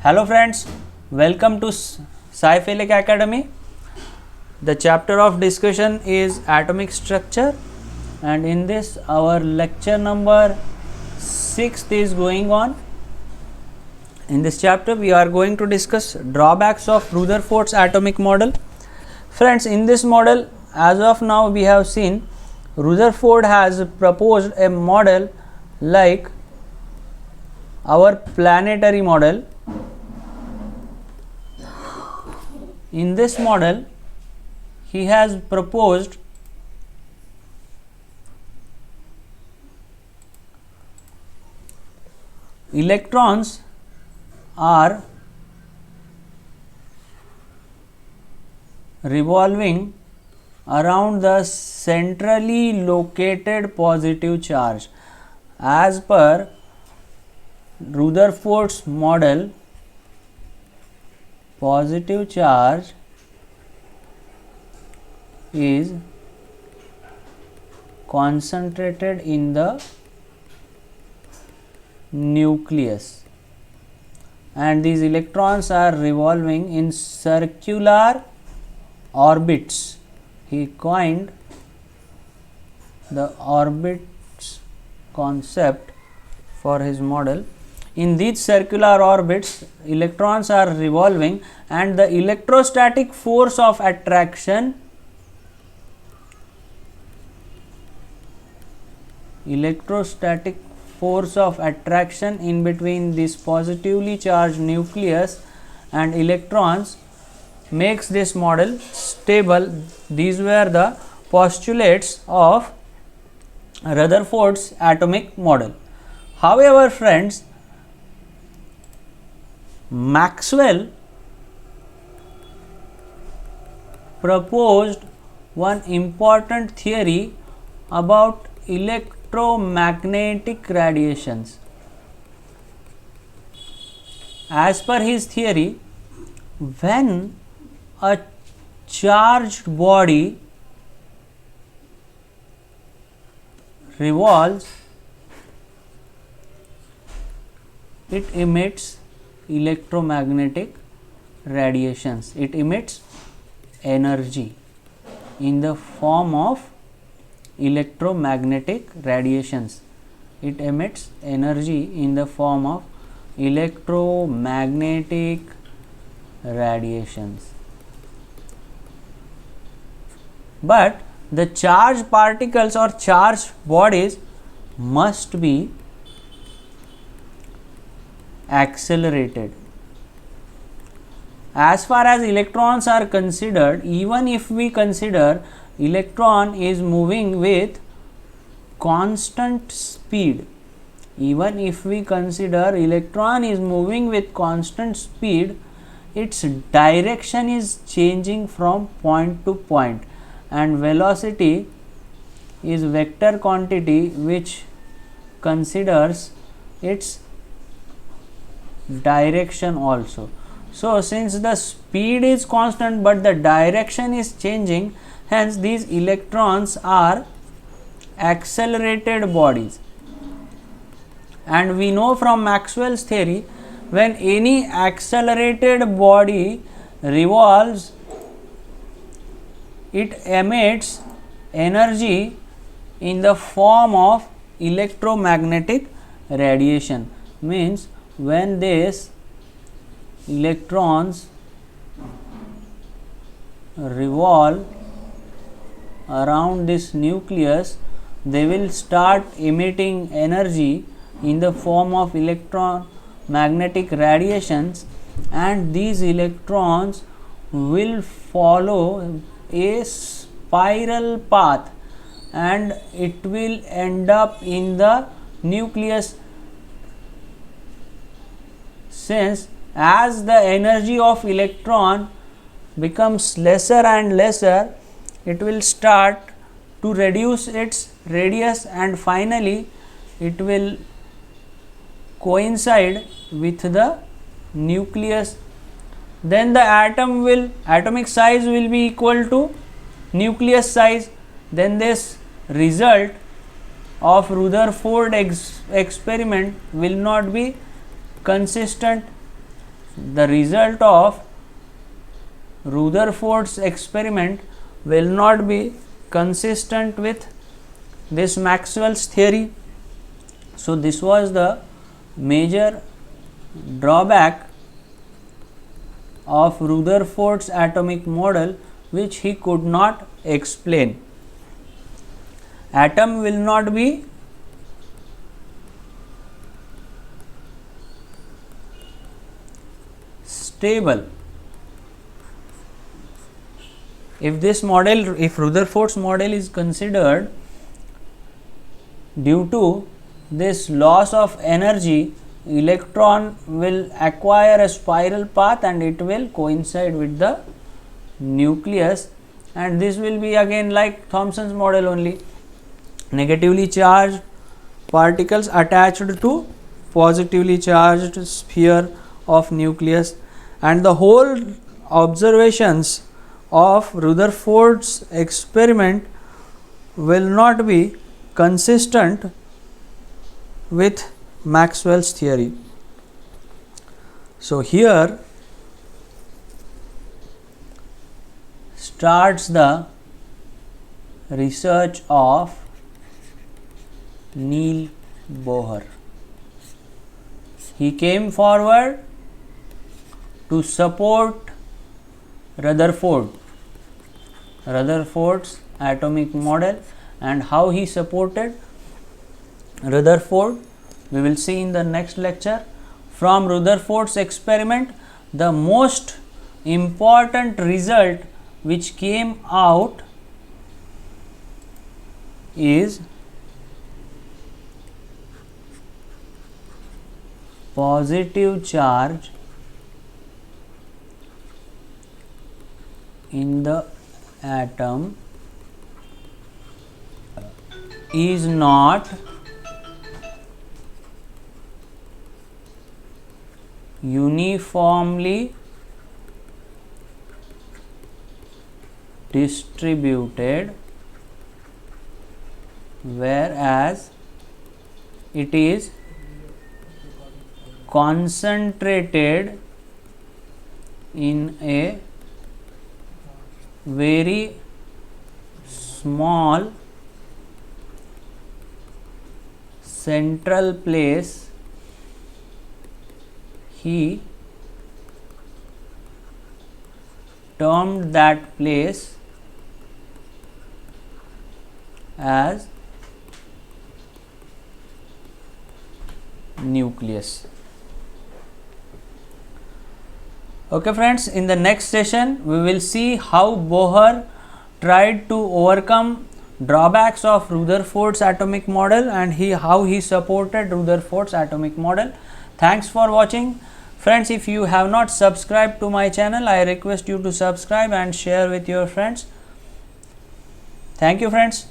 Hello friends, welcome to Sci-Philic Academy. The chapter of discussion is atomic structure, and in this our lecture number 6 is going on. In this chapter we are going to discuss drawbacks of Rutherford's atomic model. Friends, in this model as of now we have seen Rutherford has proposed a model like our planetary model. In this model, he has proposed electrons are revolving around the centrally located positive charge. As per Rutherford's model, positive charge is concentrated in the nucleus, and these electrons are revolving in circular orbits. He coined the orbits concept for his model. In these circular orbits, electrons are revolving, and the electrostatic force of attraction in between this positively charged nucleus and electrons makes this model stable. These were the postulates of Rutherford's atomic model. However, friends, Maxwell proposed one important theory about electromagnetic radiations. As per his theory, when a charged body revolves, it emits electromagnetic radiations. It emits energy in the form of electromagnetic radiations. It emits energy in the form of electromagnetic radiations. But the charged particles or charged bodies must be accelerated. As far as electrons are considered, even if we consider electron is moving with constant speed, its direction is changing from point to point, and velocity is vector quantity which considers its direction also. So, since the speed is constant but the direction is changing, hence these electrons are accelerated bodies. And we know from Maxwell's theory, when any accelerated body revolves, it emits energy in the form of electromagnetic radiation. Means when these electrons revolve around this nucleus, they will start emitting energy in the form of electromagnetic radiations, and these electrons will follow a spiral path and it will end up in the nucleus. Since as the energy of electron becomes lesser and lesser, it will start to reduce its radius, and finally it will coincide with the nucleus. Then the atomic size will be equal to nucleus size. Then this result of Rutherford experiment will not be consistent. the result of Rutherford's experiment will not be consistent with this Maxwell's theory. So this was the major drawback of Rutherford's atomic model, which he could not explain. Atom will not be stable. If this model, if Rutherford's model is considered, due to this loss of energy, electron will acquire a spiral path and it will coincide with the nucleus, and this will be again like Thomson's model only, negatively charged particles attached to positively charged sphere of nucleus, and the whole observations of Rutherford's experiment will not be consistent with Maxwell's theory. So here starts the research of Neil Bohr. He came forward to support Rutherford's atomic model, and how he supported Rutherford we will see in the next lecture. From Rutherford's experiment, the most important result which came out is positive charge in the atom is not uniformly distributed, whereas it is concentrated in a very small central place. He termed that place as nucleus. Okay friends, in the next session we will see how Bohr tried to overcome drawbacks of Rutherford's atomic model and how he supported Rutherford's atomic model. Thanks for watching. Friends, if you have not subscribed to my channel, I request you to subscribe and share with your friends. Thank you friends.